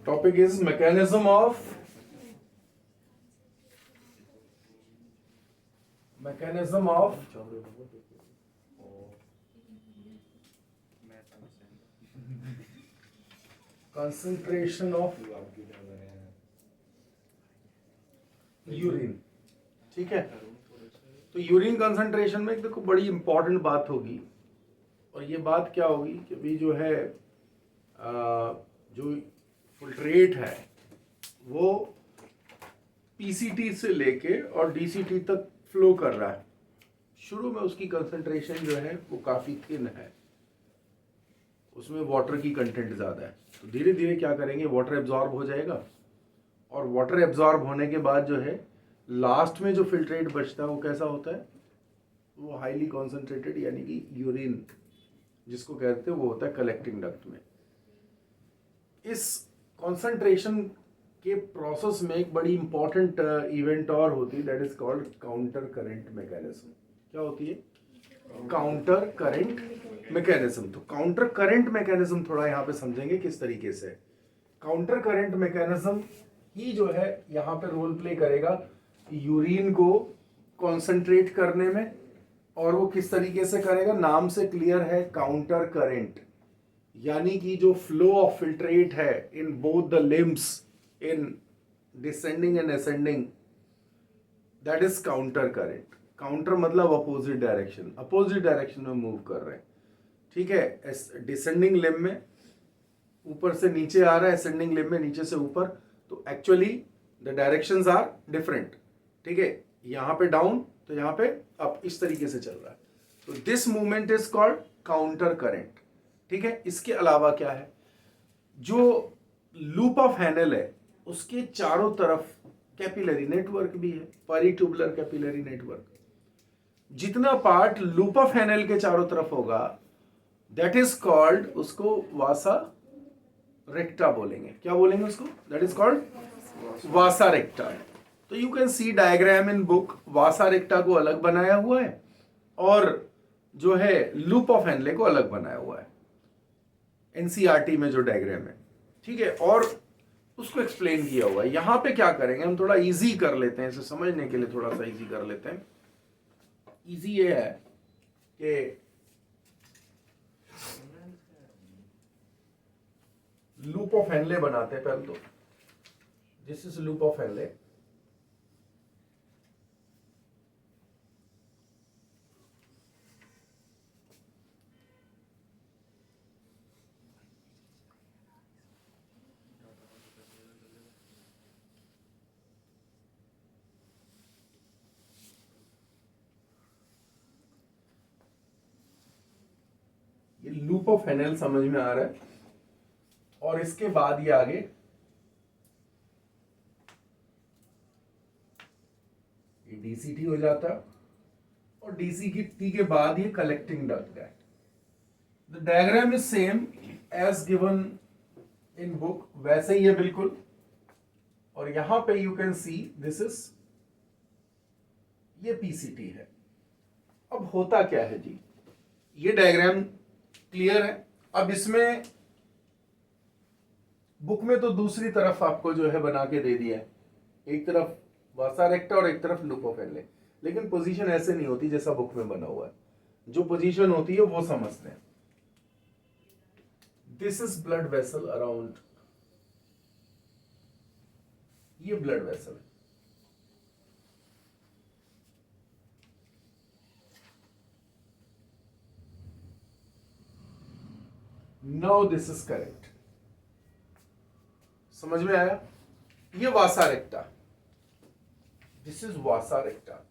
Topic is mechanism of concentration of urine. ठीक है, तो यूरिन कंसंट्रेशन में एक देखो बड़ी इंपॉर्टेंट बात होगी, और ये बात क्या होगी कि भी जो है जो फिल्ट्रेट है वो पीसीटी से लेके और डीसीटी तक फ्लो कर रहा है। शुरू में उसकी कंसंट्रेशन जो है वो काफ़ी थिन है, उसमें वाटर की कंटेंट ज़्यादा है, तो धीरे धीरे क्या करेंगे, वाटर एब्जॉर्ब हो जाएगा, और वाटर एब्जॉर्ब होने के बाद जो है लास्ट में जो फिल्ट्रेट बचता है वो कैसा होता है, वो हाईली कॉन्सेंट्रेटेड, यानी कि यूरिन जिसको कहते हैं वो होता है कलेक्टिंग डक्ट में। इस कॉन्सेंट्रेशन के प्रोसेस में एक बड़ी इंपॉर्टेंट इवेंट और होती है, that is called counter current mechanism. क्या होती है? Counter current mechanism. तो काउंटर करंट मैकेनिज्म थोड़ा यहाँ पे समझेंगे किस तरीके से। काउंटर करंट मैकेनिज्म ही जो है यहाँ पे रोल प्ले करेगा यूरिन को कॉन्सेंट्रेट करने में, और वो किस तरीके से करेगा, नाम से क्लियर है, काउंटर करंट, यानी कि जो फ्लो ऑफ फिल्ट्रेट है in both the limbs in descending and ascending, that is counter current. Counter मतलब अपोजिट डायरेक्शन, अपोजिट डायरेक्शन में मूव कर रहे हैं। ठीक है, डिसेंडिंग लिम्ब में ऊपर से नीचे आ रहा है, असेंडिंग लिम्ब में नीचे से ऊपर, तो actually the directions are different. ठीक है, यहाँ पे डाउन तो यहाँ पे अप, इस तरीके से चल रहा है, तो this movement is called counter current. ठीक है, इसके अलावा क्या है, जो लूप ऑफ हैनल है उसके चारों तरफ कैपिलरी नेटवर्क भी है, पेरिट्यूबुलर कैपिलरी नेटवर्क। जितना पार्ट लूप ऑफ हैनल के चारों तरफ होगा दैट इज कॉल्ड, उसको वासा रेक्टा बोलेंगे। क्या बोलेंगे उसको? That is called vasa recta. तो you can see diagram in book, vasa recta को अलग बनाया हुआ है और जो है लूप ऑफ हैनले को अलग बनाया हुआ है एनसीईआरटी में जो डायग्राम है। ठीक है, और उसको एक्सप्लेन किया हुआ है। यहां पे क्या करेंगे, हम थोड़ा इजी कर लेते हैं, इसे समझने के लिए थोड़ा सा इजी कर लेते हैं। इजी ये है कि लूप ऑफ हैनले बनाते हैं पहले तो। This is loop of Henle. ये लूप ऑफ हैनल समझ में आ रहा है, और इसके बाद ये आगे ये डीसीटी हो जाता है, और डीसीटी के बाद ये कलेक्टिंग डक्ट है। The diagram is same as given in book, वैसे ही है बिल्कुल। और यहां पे you can see this is, ये पीसीटी है। अब होता क्या है जी, ये डायग्राम क्लियर है। अब इसमें बुक में तो दूसरी तरफ आपको जो है बना के दे दिया है, एक तरफ वासा रेक्टा और एक तरफ लूप ऑफ हैनले, लेकिन पोजीशन ऐसे नहीं होती जैसा बुक में बना हुआ है। जो पोजीशन होती है वो समझते हैं। This is blood vessel around, ये ब्लड वेसल है। नाउ दिस इज करेक्ट, समझ में आया? ये vasa recta, this is vasa recta.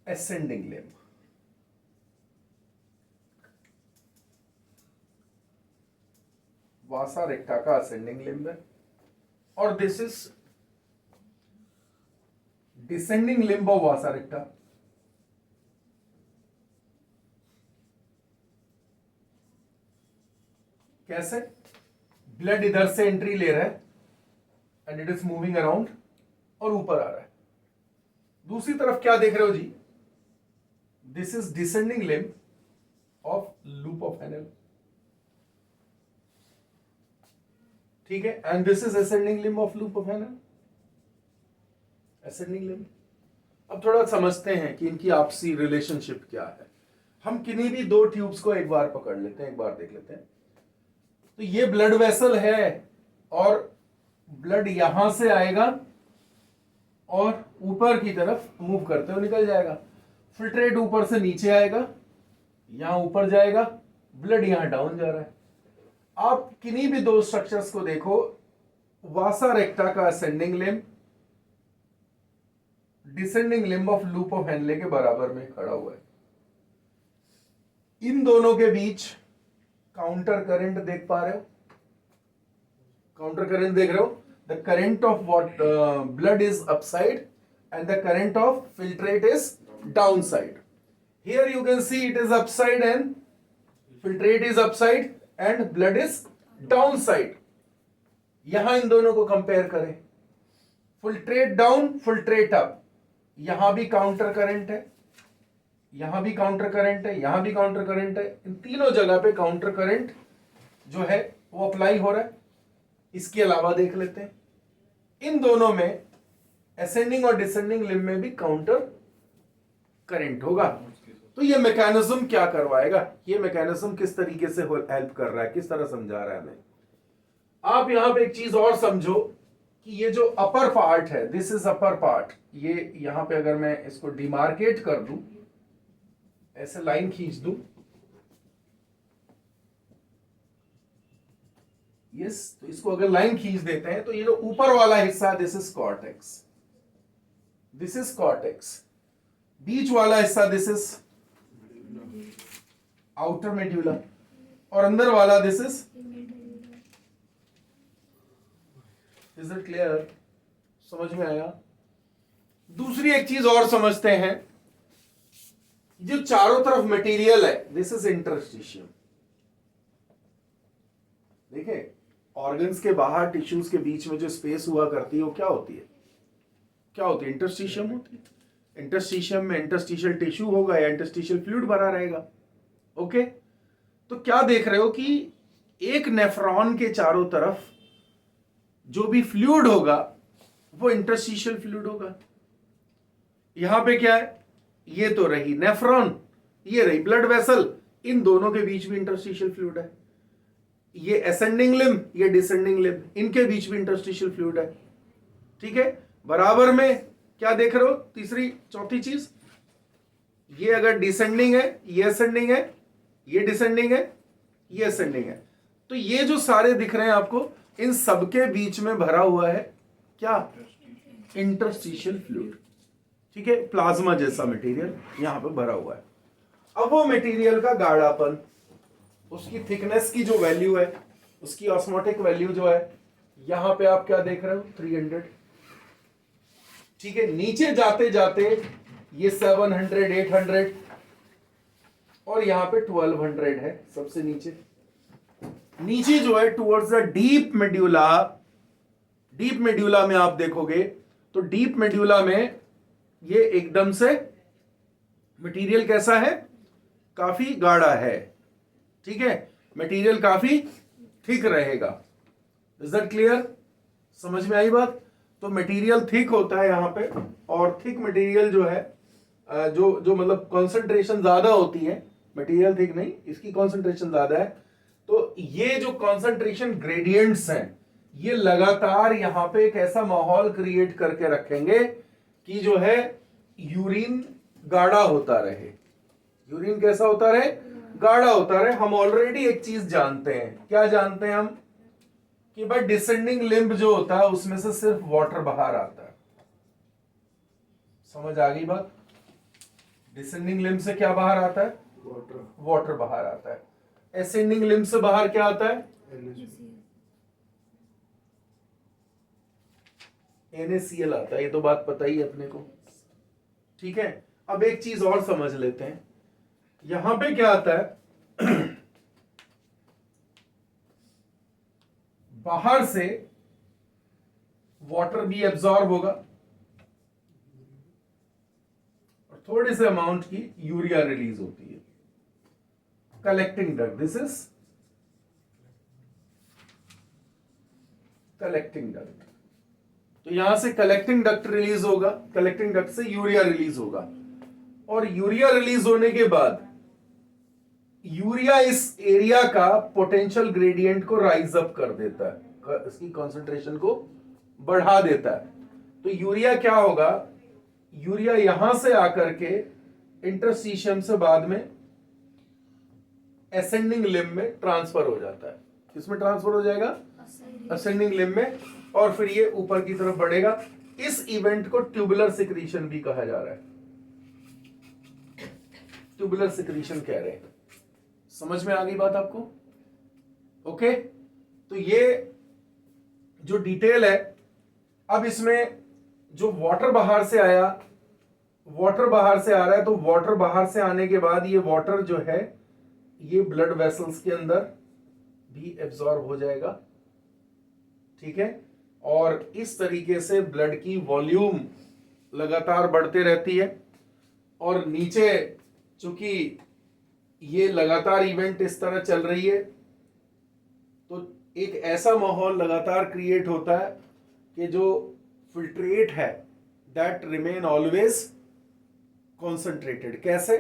ascending limb, vasa recta का असेंडिंग लिम्ब है, और this is descending limb of vasa recta. कैसे? ब्लड इधर से एंट्री ले रहा है and it is moving around और ऊपर आ रहा है। दूसरी तरफ क्या देख रहे हो जी, this is descending limb of loop of Henle, ठीक है, and this is ascending limb of loop of Henle, ascending limb. अब थोड़ा समझते हैं कि इनकी आपसी रिलेशनशिप क्या है। हम किन्हीं भी दो ट्यूब्स को एक बार पकड़ लेते हैं, एक बार देख लेते हैं। तो ये ब्लड वेसल है और ब्लड यहां से आएगा और ऊपर की तरफ मूव करते हुए निकल जाएगा। फिल्ट्रेट ऊपर से नीचे आएगा, यहां ऊपर जाएगा, ब्लड यहां डाउन जा रहा है। आप किन्हीं भी दो स्ट्रक्चर्स को देखो, वासा रेक्टा का ascending limb descending limb of loop of Henle के बराबर में खड़ा हुआ है। इन दोनों के बीच काउंटर करंट देख पा रहे हो, काउंटर करंट देख रहे हो। The current of what blood is upside and the current of filtrate is down side. Here you can see it is upside and filtrate is upside and blood is down side. यहां इन दोनों को compare करें, filtrate down filtrate up, यहां भी counter current है, यहां भी counter current है, यहां भी काउंटर करंट है। इन तीनों जगह पे काउंटर करंट जो है वो अप्लाई हो रहा है। इसके अलावा देख लेते हैं, इन दोनों में असेंडिंग और डिसेंडिंग लिम्ब में भी काउंटर करंट होगा। तो ये मैकेनिज्म क्या करवाएगा, ये मैकेनिज्म किस तरीके से हेल्प कर रहा है, किस तरह समझा रहा है हमें। आप यहां पे एक चीज और समझो कि ये जो अपर पार्ट है, दिस इज अपर पार्ट, ये यहां पे अगर मैं इसको डिमार्केट कर दूं, ऐसे लाइन खींच दूं, यस, तो इसको अगर लाइन खींच देते हैं तो ये जो ऊपर वाला हिस्सा, this is cortex, this is cortex. बीच वाला हिस्सा दिस इज आउटर मेड्यूला और अंदर वाला दिस इज इट क्लियर? समझ में आया? दूसरी एक चीज और समझते हैं, जो चारों तरफ मटेरियल है, दिस इज इंटरस्टिशियम। देखिए, ऑर्गन्स के बाहर टिश्यूज के बीच में जो स्पेस हुआ करती है वो क्या होती है, क्या होती है? इंटरस्टिशियम होती है। इंटरस्टिशियम में इंटरस्टिशियल टिश्यू होगा या इंटरस्टिशियल फ्लूइड भरा रहेगा। ओके, तो क्या देख रहे हो कि एक नेफ्रॉन के चारों तरफ जो भी फ्लूइड होगा वो इंटरस्टिशियल फ्लूइड होगा। यहां पे क्या है, ये तो रही नेफ्रॉन, ये रही ब्लड वेसल, इन दोनों के बीच भी इंटरस्टिशियल फ्लूइड है। ये असेंडिंग लिम्ब, ये डिसेंडिंग लिम्ब, इनके बीच भी इंटरस्टिशियल फ्लूइड है। ठीक है, बराबर में क्या देख रहे हो? तीसरी चौथी चीज, ये अगर डिसेंडिंग है, ये असेंडिंग है, ये डिसेंडिंग है, ये असेंडिंग है, तो ये जो सारे दिख रहे हैं आपको, इन सबके बीच में भरा हुआ है क्या? Interstitial fluid. ठीक है, प्लाज्मा जैसा मटेरियल यहां पे भरा हुआ है। अब वो मटेरियल का गाढ़ापन, उसकी थिकनेस की जो वैल्यू है, उसकी ऑस्मोटिक वैल्यू जो है, यहां पे आप क्या देख रहे हो? 300। ठीक है, नीचे जाते जाते ये 700, 800 और यहां पे 1200 है सबसे नीचे। नीचे जो है towards the deep medulla, deep medulla में आप देखोगे तो डीप मेड्यूला में ये एकदम से मटेरियल कैसा है? काफी गाढ़ा है। ठीक है, मटेरियल काफी थिक रहेगा। Is that clear? समझ में आई बात? तो मटेरियल थिक होता है यहां पे, और थिक मटेरियल जो है, जो मतलब कॉन्सेंट्रेशन ज्यादा होती है, मटेरियल थिक नहीं, इसकी कॉन्सेंट्रेशन ज्यादा है, तो ये जो कॉन्सेंट्रेशन ग्रेडियंट्स हैं, ये लगातार यहां पे एक ऐसा माहौल क्रिएट करके रखेंगे कि जो है यूरिन गाढ़ा होता रहे। यूरिन कैसा होता रहे? गाढ़ा होता रहे। हम ऑलरेडी एक चीज जानते हैं, क्या जानते हैं हम? कि भाई डिसेंडिंग लिम्ब जो होता है उसमें से सिर्फ वाटर बाहर आता है। समझ आ गई बात? डिसेंडिंग लिम्ब से क्या बाहर आता है? वाटर बाहर आता है। असेंडिंग लिम्ब से बाहर क्या आता है? NaCl आता है। ये तो बात पता ही है अपने को। ठीक है, अब एक चीज और समझ लेते हैं, यहां पे क्या आता है? बाहर से वाटर भी एब्जॉर्ब होगा और थोड़े से अमाउंट की यूरिया रिलीज होती है। Collecting duct, this is collecting duct. तो यहां से कलेक्टिंग डक्ट रिलीज होगा, कलेक्टिंग डक्ट से यूरिया रिलीज होगा, और यूरिया रिलीज होने के बाद यूरिया इस एरिया का पोटेंशियल ग्रेडियंट को राइज अप कर देता है, इसकी कंसंट्रेशन को बढ़ा देता है। तो यूरिया क्या होगा, यूरिया यहां से आकर के इंटरस्टिशियम से बाद में असेंडिंग लिम्ब में ट्रांसफर हो जाता है। किसमें ट्रांसफर हो जाएगा, असेंडिंग लिम्ब में, और फिर ये ऊपर की तरफ बढ़ेगा। इस इवेंट को ट्यूबुलर सिक्रीशन भी कहा जा रहा है, ट्यूबुलर सिक्रीशन कह रहे हैं। समझ में आ गई बात आपको? ओके, तो ये जो डिटेल है, अब इसमें जो वाटर बाहर से आया, वाटर बाहर से आ रहा है, तो वाटर बाहर से आने के बाद ये वाटर जो है ये ब्लड वेसल्स के अंदर भी एब्जॉर्ब हो जाएगा, ठीक है। और इस तरीके से ब्लड की वॉल्यूम लगातार बढ़ते रहती है, और नीचे चूंकि ये लगातार इवेंट इस तरह चल रही है, तो एक ऐसा माहौल लगातार क्रिएट होता है कि जो फिल्ट्रेट है दैट रिमेन ऑलवेज कॉन्सेंट्रेटेड। कैसे?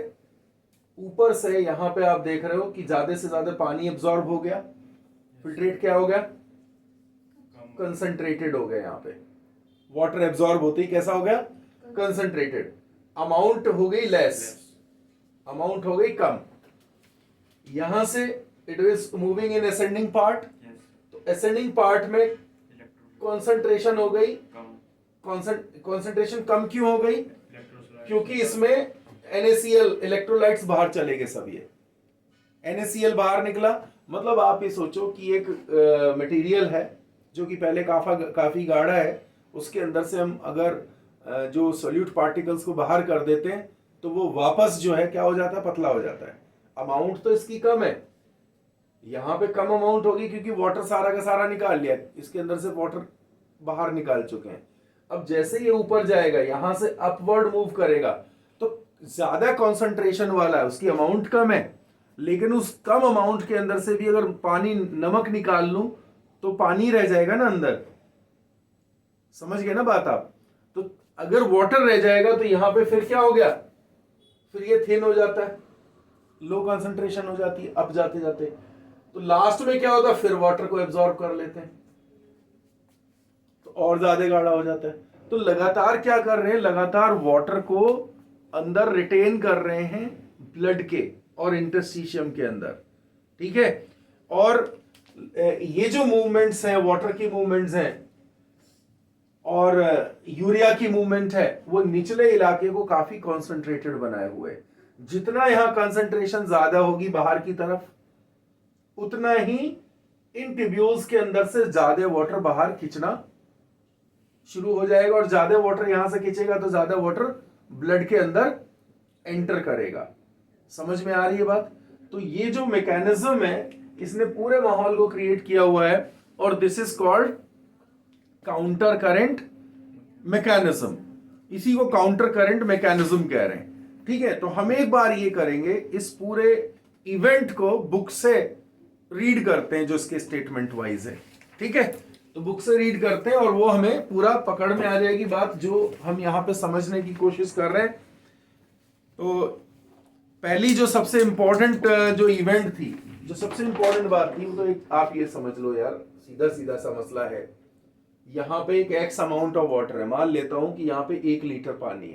ऊपर से यहां पे आप देख रहे हो कि ज्यादा से ज्यादा पानी एब्जॉर्ब हो गया, फिल्ट्रेट क्या हो गया, कंसंट्रेटेड हो गया। यहां पे वाटर एब्जॉर्ब होते ही कैसा हो गया, कंसंट्रेटेड। अमाउंट हो गई लेस, अमाउंट हो गई कम। यहां से it is moving in ascending part, तो असेंडिंग पार्ट में कंसंट्रेशन हो गई, कंसंट्रेशन कम क्यों हो गई, क्योंकि इसमें NaCl इलेक्ट्रोलाइट्स बाहर चले गए सब। ये NaCl बाहर निकला, मतलब आप ये सोचो कि एक मटेरियल है जो कि पहले काफी गाढ़ा है, उसके अंदर से हम अगर जो सोल्यूट पार्टिकल्स को बाहर कर देते हैं तो वो वापस जो है क्या हो जाता है, पतला हो जाता है। अमाउंट तो इसकी कम है, यहां पे कम अमाउंट होगी क्योंकि वाटर सारा का सारा निकाल लिया, इसके अंदर से वाटर बाहर निकाल चुके हैं। अब जैसे ये ऊपर जाएगा, यहां से अपवर्ड मूव करेगा, तो ज्यादा कंसंट्रेशन वाला है, उसकी अमाउंट कम है, लेकिन उस कम अमाउंट के अंदर से भी अगर पानी नमक निकाल लूं तो पानी रह जाएगा ना अंदर। समझ गए ना बात आप? तो अगर वाटर रह जाएगा तो यहां पे फिर क्या हो गया, फिर ये थिन हो जाता है, लो कंसंट्रेशन हो जाती है अप जाते जाते। तो लास्ट में क्या होता है, फिर वाटर को एब्जॉर्ब कर लेते हैं, तो और ज्यादा गाढ़ा हो जाता है। तो लगातार क्या कर रहे हैं, लगातार वाटर को अंदर रिटेन कर रहे हैं ब्लड के और इंटरस्टिशियम के अंदर, ठीक है। और ये जो मूवमेंट्स हैं, वाटर की मूवमेंट्स हैं और यूरिया की मूवमेंट है, वो निचले इलाके को काफी कॉन्सेंट्रेटेड बनाए हुए है। जितना यहां कंसंट्रेशन ज्यादा होगी बाहर की तरफ, उतना ही इन ट्यूब्यूल्स के अंदर से ज्यादा वाटर बाहर खींचना शुरू हो जाएगा, और ज्यादा वाटर यहां से खींचेगा तो ज्यादा वाटर ब्लड के अंदर एंटर करेगा। समझ में आ रही है बात? तो ये जो मैकेनिज्म है, इसने पूरे माहौल को क्रिएट किया हुआ है, और this is called counter current mechanism. इसी को काउंटर करंट मैकेनिज्म कह रहे हैं, ठीक है। तो हम एक बार ये करेंगे, इस पूरे इवेंट को बुक से रीड करते हैं जो इसके स्टेटमेंट वाइज है, ठीक है। तो बुक से रीड करते हैं और वो हमें पूरा पकड़ में आ जाएगी बात जो हम यहां पे समझने की कोशिश कर रहे हैं। तो पहली जो सबसे इंपॉर्टेंट जो इवेंट थी, जो सबसे इंपॉर्टेंट बात थी, वो तो एक आप ये समझ लो यार, सीधा सीधा सा मसला है। यहाँ पे एक एक्स अमाउंट ऑफ वाटर है, मान लेता हूं कि यहाँ पे 1 लीटर पानी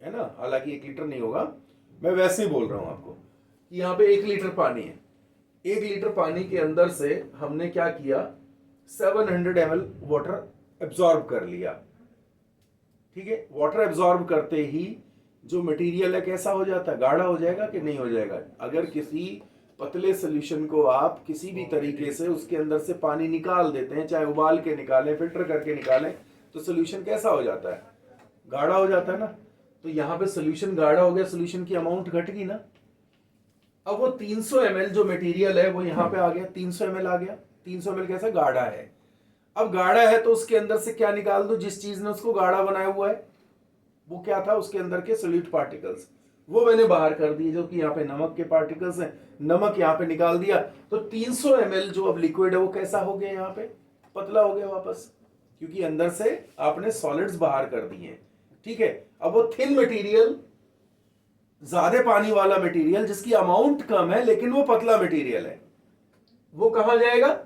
है ना, हालांकि 1 लीटर नहीं होगा, मैं वैसे ही बोल रहा हूं आपको कि यहाँ पे 1 लीटर पानी है। 1 लीटर पानी के अंदर से हमने क्या किया, 700 ml वाटर एब्जॉर्ब कर लिया, ठीक है। वाटर एब्जॉर्ब करते ही जो मटेरियल है कैसा हो जाता है, गाढ़ा हो जाएगा कि नहीं हो जाएगा। अगर किसी पतले सोल्यूशन को आप किसी भी तरीके से उसके अंदर से पानी निकाल देते हैं, चाहे उबाल के निकालें, फिल्टर करके निकालें, तो सोल्यूशन कैसा हो जाता है, गाढ़ा हो जाता है ना। तो यहाँ पे सोल्यूशन गाढ़ा हो गया, सोल्यूशन की अमाउंट घट गई ना। अब वो 300 ml जो मटेरियल है वो यहाँ पे आ गया, 300 ml आ गया। 300 ml कैसा, गाढ़ा है। अब गाढ़ा है तो उसके अंदर से क्या निकाल दो, जिस चीज ने उसको गाढ़ा बनाया हुआ है वो क्या था, उसके अंदर के सोल्यूट पार्टिकल्स। वो मैंने बाहर कर दिए, जो कि यहाँ पे नमक के पार्टिकल्स हैं, नमक यहाँ पे निकाल दिया। तो 300 ml जो अब लिक्विड है वो कैसा हो गया, यहाँ पे पतला हो गया वापस, क्योंकि अंदर से आपने सॉलिड्स बाहर कर दिए हैं। ठीक है, अब वो थिन मटेरियल, ज्यादा पानी वाला मटेरियल जिसकी अमाउंट कम है लेकिन वो पतला मटेरियल है, वो कहां जाएगा,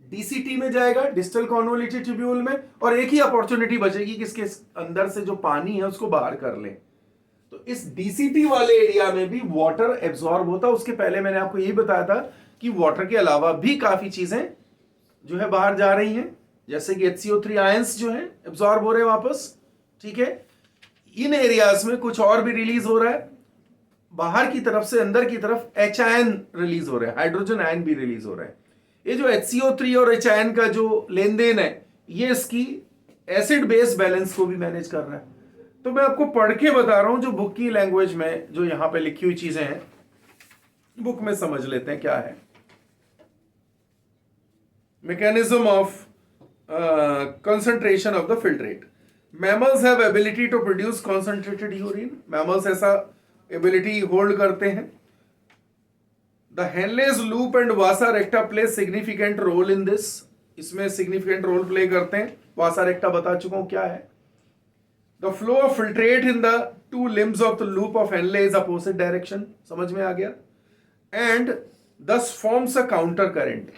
डीसीटी में जाएगा, डिस्टल कॉन्वोल्यूटेड ट्यूब्यूल में। और एक ही अपॉर्चुनिटी बचेगी कि इसके अंदर से जो पानी है उसको बाहर कर ले। तो इस डीसीटी वाले एरिया में भी वाटर एब्जॉर्ब होता है। उसके पहले मैंने आपको यही बताया था कि वाटर के अलावा भी काफी चीजें जो है बाहर जा रही हैं, जैसे कि HCO3 आयंस जो है एब्जॉर्ब हो रहे हैं वापस। ठीक है, इन एरियाज में कुछ और भी रिलीज हो रहा है, बाहर की तरफ से अंदर की तरफ H आयन रिलीज हो रहा है, हाइड्रोजन आयन भी रिलीज हो रहा है। ये जो HCO3 और H आयन का जो लेन देन है, ये इसकी एसिड बेस बैलेंस को भी मैनेज कर रहा है। तो मैं आपको पढ़ के बता रहा हूं, जो बुक की लैंग्वेज में जो यहां पे लिखी हुई चीजें हैं, बुक में समझ लेते हैं क्या है। Mechanism of concentration of the filtrate. Mammals have ability to produce concentrated urine. Mammals ऐसा ability hold करते हैं। The Henle's loop and vasa recta play significant role in this. इसमें significant role play करते हैं। vasa recta बता चुका हूं क्या है। The flow of filtrate in the two limbs of the loop of Henle is opposite direction. समझ में आ गया? And thus forms a counter current.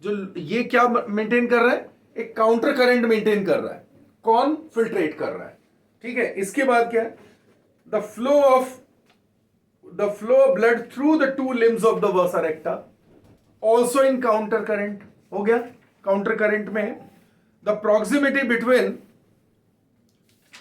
जो ये क्या मेंटेन कर रहा है, एक काउंटर करंट मेंटेन कर रहा है। कौन, फिल्ट्रेट कर रहा है। ठीक है, इसके बाद क्या है, the flow of blood through the two limbs of the vasa recta also in counter current. हो गया, काउंटर करंट में the proximity between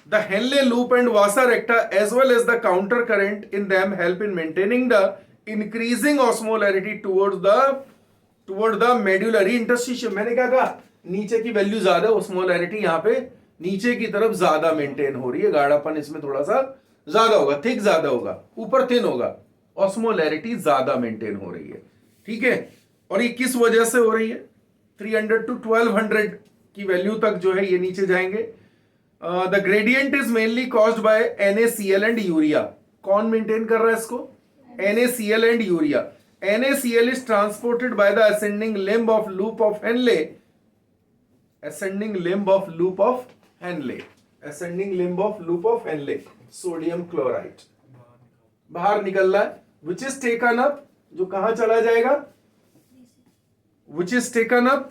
the Henle loop and vasa recta as well as the counter current in them help in maintaining the increasing osmolarity toward the medullary interstitium. मैंने क्या कहा, नीचे की value ज्यादा, osmolarity यहां पे नीचे की तरफ ज्यादा मेंटेन हो रही है, गाढ़ापन इसमें थोड़ा सा ज्यादा होगा, थिक ज्यादा होगा, ऊपर थिन होगा, ऑस्मोलैरिटी ज्यादा मेंटेन हो रही है। ठीक है, और ये किस वजह से हो रही है, 300 to 1200 की वैल्यू तक जो है ये नीचे जाएंगे। The gradient is mainly caused by NaCl and urea. कौन मेंटेन कर रहा है इसको, NaCl and urea. NaCl is transported by the ascending limb of loop of Henle, ascending limb of loop of Henle, ascending limb of loop of Henle, sodium chloride बाहर निकल रहा है, which is taken up, जो कहां चला जाएगा, which is taken up,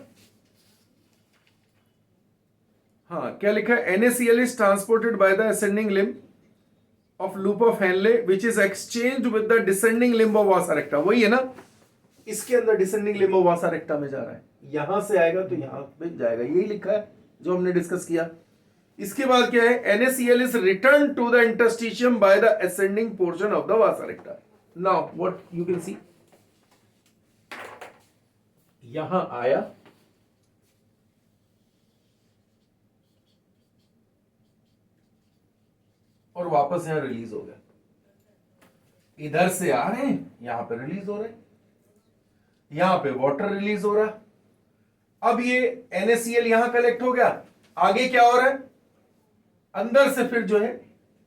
हाँ क्या लिखा है, NaCl is transported by the ascending limb of loop of Henle which is exchanged with the descending limb of vasa recta। वही है ना, इसके अंदर descending limb of vasa recta में जा रहा है, यहां से आएगा तो यहां पे जाएगा, यही लिखा है जो हमने डिस्कस किया। इसके बाद क्या है, NaCl is returned to the interstitium by the ascending portion of the vasa recta। now what you can see, यहां आया, और वापस यहां रिलीज हो गया, इधर से आ रहे हैं, यहां पे रिलीज हो रहे हैं, यहां पे वाटर रिलीज हो रहा है। अब ये NaCl यहां कलेक्ट हो गया, आगे क्या हो रहा है, अंदर से फिर जो है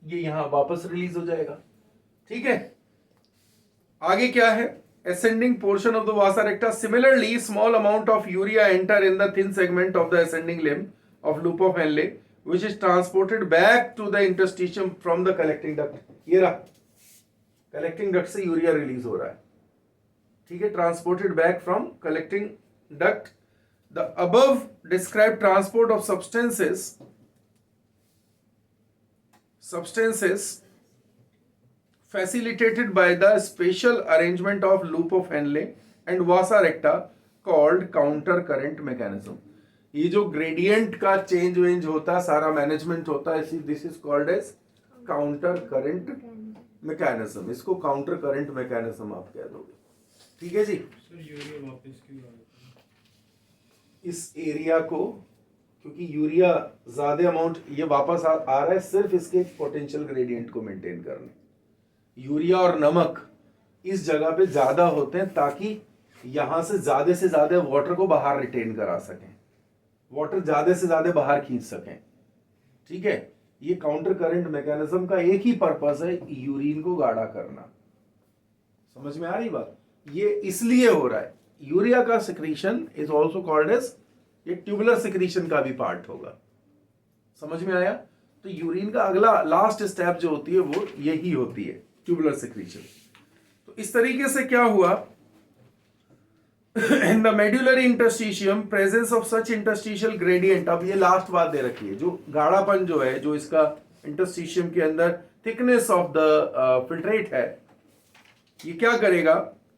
ये यहां वापस रिलीज हो जाएगा। ठीक है, आगे क्या है, ascending portion of the vasa recta, similarly small amount of urea enter in the thin segment of the ascending limb of loop of Henle which is transported back to the interstitium from the collecting duct। ये रहा, collecting duct से urea release हो रहा है। ठीक है, transported back from collecting duct। The above described transport of substances facilitated by the special arrangement of loop of Henle and vasa recta called counter current mechanism। ये जो gradient का change वेंज होता है, सारा मैनेजमेंट होता है, this is called as counter current mechanism. इसको counter current mechanism आप कह दोगे। ठीक है जी, सर यूरिया वापस क्यों आ रहा है? इस एरिया को, क्योंकि यूरिया ज्यादा अमाउंट ये वापस आ रहा है सिर्फ इसके पोटेंशियल ग्रेडियंट को मेंटेन करने। यूरिया और नमक इस जगह पे ज्यादा होते हैं ताकि यहां से ज्यादा वाटर को बाहर रिटेन करा सकें, वाटर ज्यादा से ज्यादा बाहर खींच सकें। ठीक है, ये काउंटर करंट मैकेनिज्म का एक ही पर्पस है, यूरिन को गाढ़ा करना। समझ में आ रही बात? ये इसलिए हो रहा है। यूरिया का secretion is also called as, ये ट्यूबुलर सिक्रीशन का भी पार्ट होगा। समझ में आया? तो यूरिन का अगला लास्ट स्टेप जो होती है वो यही होती है, ट्यूबुलर सिक्रीशन। तो इस तरीके से क्या हुआ, in the medullary interstitium presence of such interstitial gradient. अब ये लास्ट बात दे रखी है, जो गाढ़ापन जो है, जो इसका इंटरस्टिशियम के अंदर थिकनेस ऑफ द फिल्ट्रेट है, ये क्या करेगा,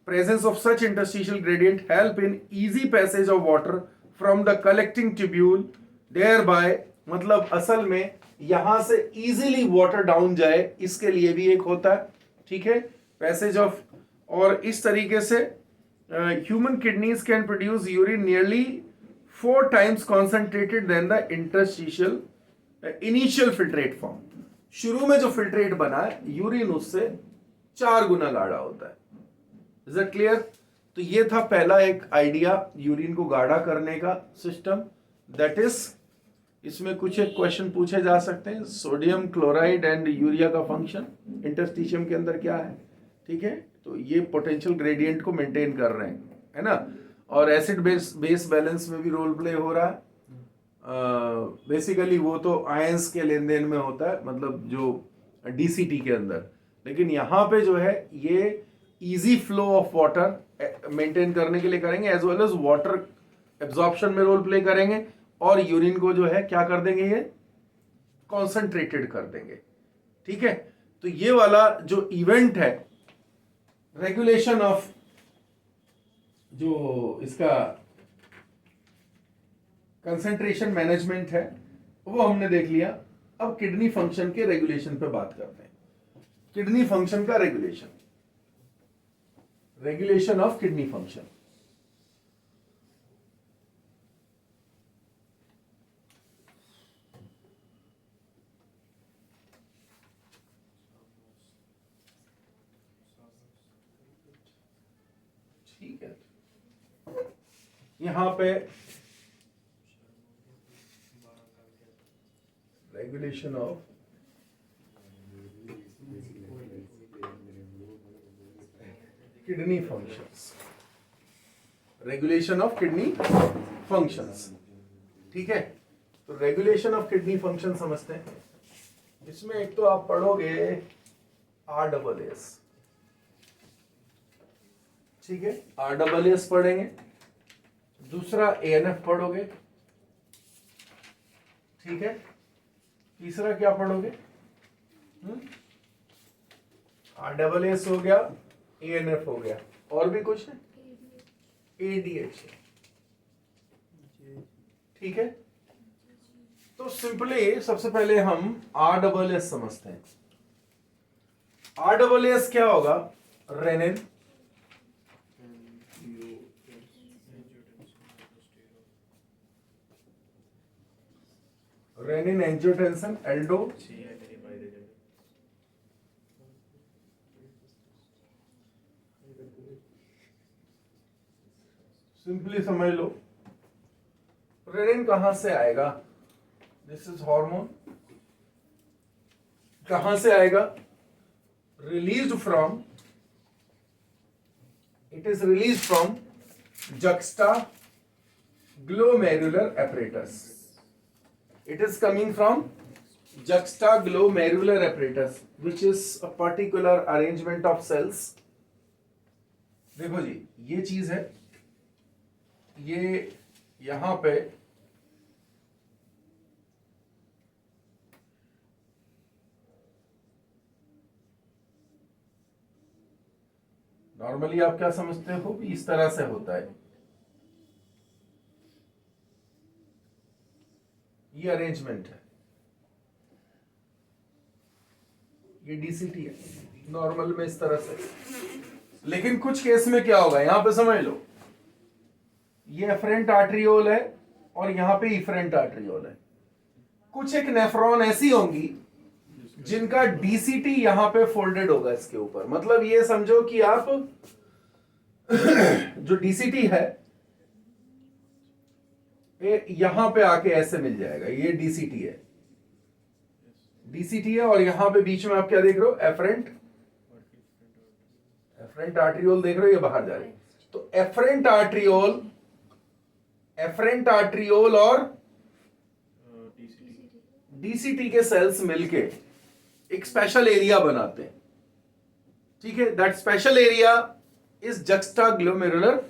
presence of such interstitial gradient help in easy passage of water from the collecting tubule, thereby, मतलब असल में यहां से इजीली वाटर डाउन जाए, इसके लिए भी एक होता है, ठीक है, पैसेज ऑफ। और इस तरीके से human kidneys can produce urine nearly 4 times concentrated than the interstitial initial filtrate form. शुरू में जो फिल्ट्रेट बना है, यूरिन उससे 4 गुना गाढ़ा होता है। Is it clear? तो ये था पहला एक आइडिया यूरिन को गाढ़ा करने का सिस्टम, दैट इज, इसमें कुछ एक क्वेश्चन पूछे जा सकते हैं, सोडियम क्लोराइड एंड यूरिया का फंक्शन इंटरस्टिशियम के अंदर क्या है, ठीक है। तो ये पोटेंशियल ग्रेडियंट को मेंटेन कर रहे हैं, है ना। और एसिड बेस बैलेंस में भी रोल प्ले हो रहा है। बेसिकली वो तो आयंस के लेन देन में होता है, मतलब जो डीसीटी के अंदर, लेकिन यहाँ पे जो है ये easy flow of water maintain करने के लिए करेंगे, as well as water absorption में रोल प्ले करेंगे, और यूरिन को जो है क्या कर देंगे, ये कॉन्सेंट्रेटेड कर देंगे, ठीक है। तो ये वाला जो इवेंट है, रेगुलेशन ऑफ जो इसका कंसंट्रेशन मैनेजमेंट है, वो हमने देख लिया। अब किडनी फंक्शन के रेगुलेशन पे बात करते हैं। किडनी फंक्शन का regulation, regulation of kidney function. ठीक है, यहां पे regulation of kidney functions, regulation of kidney functions, ठीक है। तो रेगुलेशन ऑफ किडनी फंक्शन समझते हैं। इसमें एक तो आप पढ़ोगे RSS, ठीक है, RSS पढ़ेंगे। दूसरा ANF पढ़ोगे, ठीक है। तीसरा क्या पढ़ोगे, RSS हो गया, ANF हो गया, और भी कुछ है, ADH, ठीक है। तो सिंपली सबसे पहले हम RSS समझते हैं। RSS क्या होगा, renin, renin angiotensin, aldo, simply समझ लो, रेनिन कहां से आएगा, दिस इज हार्मोन, कहां से आएगा, released from, it is release from juxtaglomerular apparatus. It is coming from juxtaglomerular apparatus, which is a particular arrangement of cells. देखो जी, ये चीज है, ये यहां पे नॉर्मली आप क्या समझते हो कि इस तरह से होता है, ये अरेंजमेंट है, ये डीसीटी है नॉर्मल में इस तरह से। लेकिन कुछ केस में क्या होगा, यहां पे समझ लो, ये एफरेंट आर्टरियोल है और यहां पे इफरेंट आर्टरियोल है। कुछ एक नेफ्रॉन ऐसी होंगी जिनका डीसीटी यहां पे फोल्डेड होगा इसके ऊपर, मतलब ये समझो कि आप जो डीसीटी है यहां पे आके ऐसे मिल जाएगा, ये डीसीटी है, डीसीटी है, और यहां पे बीच में आप क्या देख रहे हो, एफरेंट आर्ट्रियोल देख रहे हो, ये बाहर जा रही है। तो एफरेंट आर्ट्रियोल और डीसीटी के सेल्स मिलके एक स्पेशल एरिया बनाते हैं, ठीक है। That special area is juxtaglomerular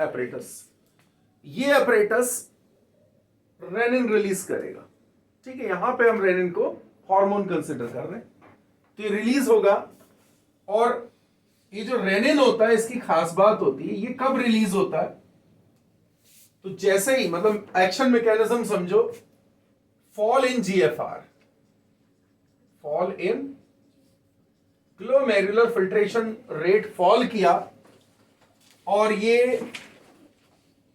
apparatus. ये एपरेटस रेनिन रिलीज करेगा, ठीक है। यहां पे हम रेनिन को हार्मोन कंसिडर कर रहे हैं, तो ये रिलीज होगा। और ये जो रेनिन होता है, इसकी खास बात होती है, ये कब रिलीज होता है, तो जैसे ही, मतलब एक्शन मैकेनिज्म समझो, fall in GFR, fall in glomerular filtration rate fall किया, और ये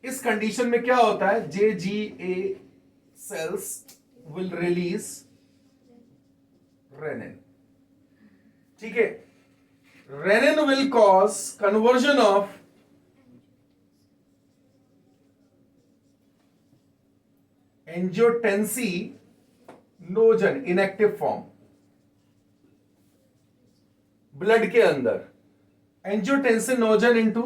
इस कंडीशन में क्या होता है, JGA cells will release renin, ठीक है। Renin will cause conversion of angiotensinogen inactive form blood के अंदर, angiotensinogen into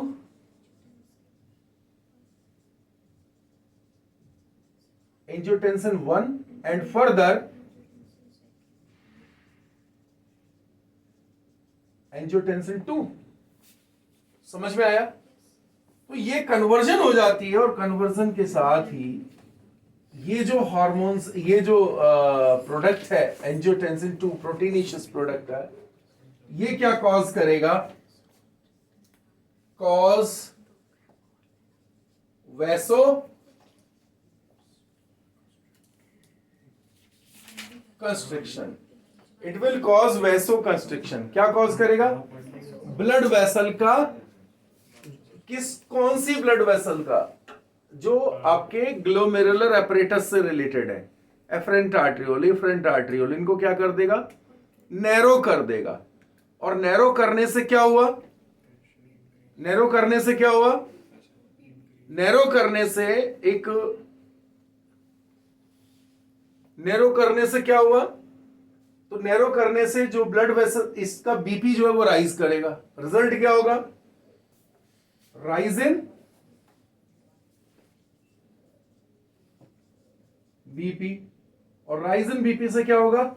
angiotensin 1 and further angiotensin 2। समझ में आया? तो ये कन्वर्जन हो जाती है, और कन्वर्जन के साथ ही ये जो हार्मोन्स, ये जो प्रोडक्ट है एंजियोटेंसिन 2 प्रोटीनेशियस प्रोडक्ट है, ये क्या कॉज करेगा, cause vaso constriction. It will cause vaso constriction. क्या कॉज करेगा, ब्लड वेसल का, कौन सी ब्लड वेसल का, जो आपके ग्लोमेरुलर एपरेटस से रिलेटेड है, एफरेंट आर्ट्रियोल, इफरेंट आर्ट्रियोल, इनको क्या कर देगा, नैरो कर देगा। और नैरो करने से क्या हुआ, नैरो करने से क्या हुआ, नैरो करने से एक, नैरो करने से क्या हुआ, तो नैरो करने से जो ब्लड वेसल, इसका बीपी जो है वो राइज करेगा। रिजल्ट क्या होगा, राइज इन बीपी, और राइज इन बीपी से क्या होगा,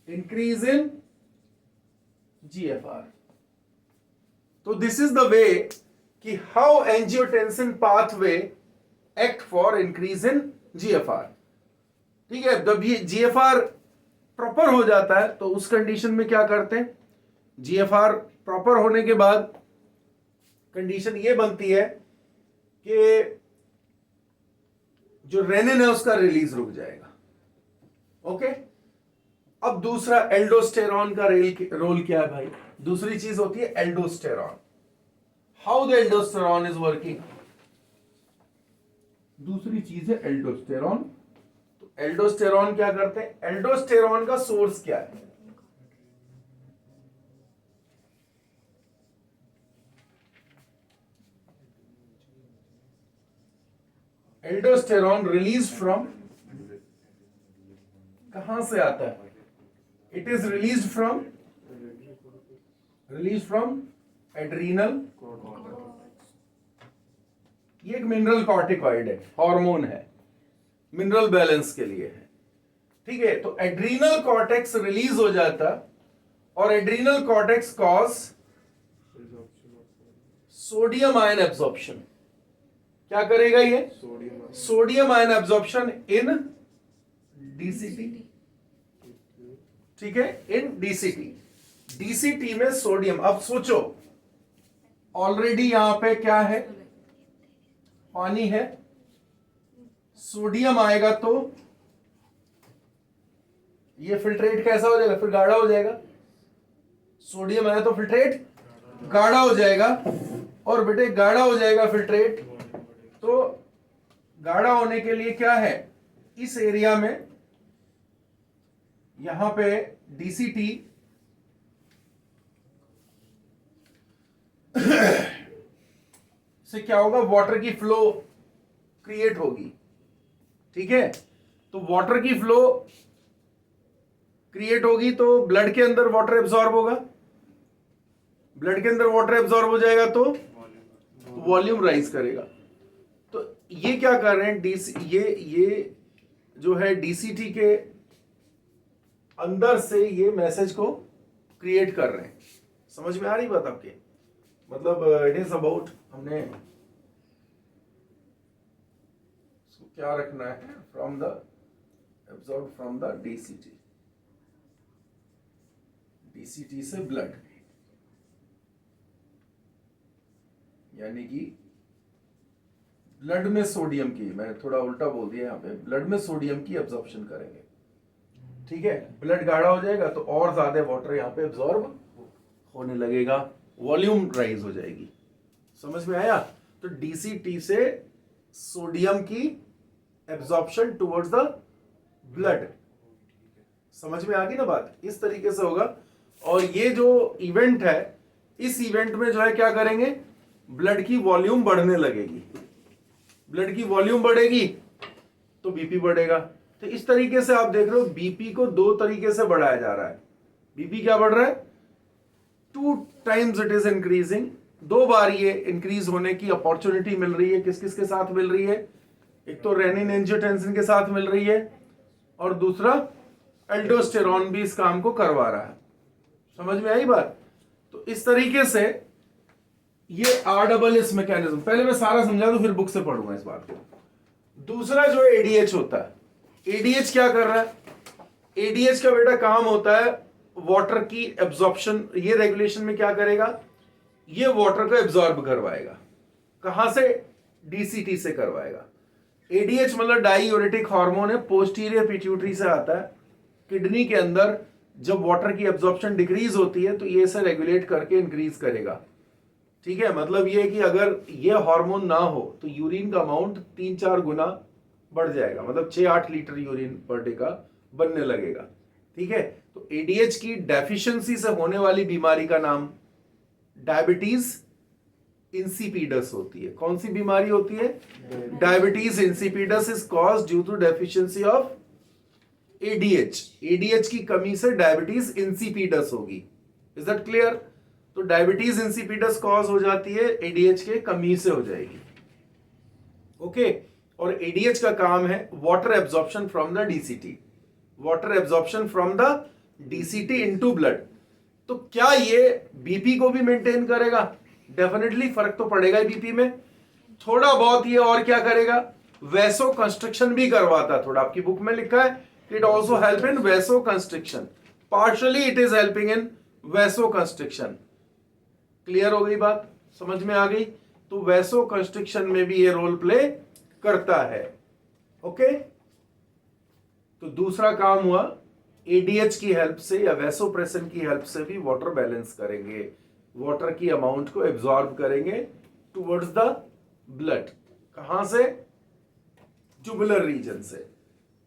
इंक्रीज इन जीएफआर। तो दिस इज द वे कि how angiotensin pathway act for increase in GFR, ठीक है। जब ये जीएफआर प्रॉपर हो जाता है, तो उस कंडीशन में क्या करते हैं, जीएफआर प्रॉपर होने के बाद कंडीशन ये बनती है कि जो रेनिन है उसका रिलीज रुक जाएगा, ओके। अब दूसरा एल्डोस्टेरॉन का रोल क्या है भाई, दूसरी चीज होती है aldosterone. How the aldosterone is working, दूसरी चीज है एल्डोस्टेरॉन। तो एल्डोस्टेरॉन क्या करते हैं, एल्डोस्टेरॉन का सोर्स क्या है, एल्डोस्टेरॉन रिलीज फ्रॉम, कहां से आता है, it is release from adrenal, ये एक मिनरल कॉर्टिकॉइड है, हार्मोन है, मिनरल बैलेंस के लिए है, ठीक है। तो एड्रीनल कॉर्टेक्स रिलीज हो जाता, और adrenal cortex cause sodium ion absorption. क्या करेगा ये, sodium ion absorption in DCT, ठीक है, इन डीसीटी। डीसीटी में सोडियम, अब सोचो ऑलरेडी यहां पे क्या है, पानी है, सोडियम आएगा तो ये फिल्ट्रेट कैसा हो जाएगा, फिर गाढ़ा हो जाएगा। सोडियम आया तो फिल्ट्रेट गाढ़ा हो जाएगा, और बेटे गाढ़ा हो जाएगा फिल्ट्रेट, तो गाढ़ा होने के लिए क्या है, इस एरिया में यहां पे डीसीटी से क्या होगा, वाटर की फ्लो क्रिएट होगी, ठीक है। तो वाटर की फ्लो क्रिएट होगी तो ब्लड के अंदर वाटर एब्जॉर्ब होगा, ब्लड के अंदर वाटर एब्जॉर्ब हो जाएगा तो वॉल्यूम राइज करेगा। तो ये क्या कर रहे हैं, डीसी ये जो है डीसीटी के अंदर से ये मैसेज को क्रिएट कर रहे हैं। समझ में आ रही बात आपके? मतलब इट इज अबाउट, हमने इसको क्या रखना है, from the absorb from the DCT, DCT से ब्लड, यानी कि ब्लड में सोडियम की, मैंने थोड़ा उल्टा बोल दिया यहाँ पे, ब्लड में सोडियम की एब्जॉर्प्शन करेंगे। ठीक है, ब्लड गाढ़ा हो जाएगा तो और ज्यादा वाटर यहाँ पे एब्जॉर्ब होने लगेगा, वॉल्यूम राइज हो जाएगी। समझ में आया? तो डीसीटी से सोडियम की एब्जॉर्प्शन टुवर्ड्स द ब्लड। समझ में आ गई ना बात? इस तरीके से होगा। और ये जो इवेंट है, इस इवेंट में जो है क्या करेंगे, ब्लड की वॉल्यूम बढ़ने लगेगी, ब्लड की वॉल्यूम बढ़ेगी तो बीपी बढ़ेगा। तो इस तरीके से आप देख रहे हो बीपी को दो तरीके से बढ़ाया जा रहा है। बीपी क्या बढ़ रहा है, 2 times इट इज इंक्रीजिंग, 2 बार ये इंक्रीज होने की अपॉर्चुनिटी मिल रही है। किस किस के साथ मिल रही है? एक तो रेनिन एंजियोटेंसिन के साथ मिल रही है और दूसरा एल्डोस्टेरॉन भी इस काम को करवा रहा है। समझ में आई बात? तो इस तरीके से ये RSS मैकेनिज्म, पहले मैं सारा समझा दूं फिर बुक से पढ़ूंगा इस बात को। दूसरा जो एडीएच होता है, एडीएच क्या कर रहा है, एडीएच का बेटा काम होता है वाटर की एब्जॉर्प्शन। ये रेगुलेशन में क्या करेगा, ये वाटर को एब्जॉर्ब करवाएगा। कहां से? डीसीटी से करवाएगा। एडीएच मतलब डाईयूरेटिक हार्मोन है, पोस्टीरियर पिट्यूटरी से आता है। किडनी के अंदर जब वाटर की एब्जॉर्प्शन डिक्रीज होती है तो ये इसे रेगुलेट करके इंक्रीज करेगा। ठीक है, मतलब ये कि अगर ये हार्मोन ना हो तो यूरिन का अमाउंट 3-4 गुना बढ़ जाएगा, मतलब 6-8 लीटर यूरिन पर डे का बनने लगेगा। ठीक है, तो एडीएच की डेफिशिएंसी से होने वाली बीमारी का नाम डायबिटीज इंसिपिडस होती है। कौन सी बीमारी होती है? Diabetes insipidus is caused due to deficiency of ADH. ADH की कमी से डायबिटीज इंसिपिडस होगी। Is that clear? तो डायबिटीज इंसिपिडस कॉज हो जाती है एडीएच के कमी से हो जाएगी। ओके, और एडीएच का काम है water absorption from the DCT, water absorption from the DCT into blood. तो क्या ये बीपी को भी मेंटेन करेगा? डेफिनेटली फर्क तो पड़ेगा ही बीपी में थोड़ा बहुत। ये और क्या करेगा, वैसो कंस्ट्रक्शन भी करवाता है। थोड़ा आपकी बुक में लिखा है it also help in vaso construction, partially it is helping in vaso construction. Clear हो गई बात? समझ में आ गई? तो वैसो कंस्ट्रक्शन में भी ये रोल प्ले करता है। ओके, तो दूसरा काम हुआ एडीएच की हेल्प से या वैसोप्रेसिन की हेल्प से भी वाटर बैलेंस करेंगे, वाटर की अमाउंट को एब्जॉर्ब करेंगे टुवर्ड्स द ब्लड। कहां से? जुगुलर रीजन से।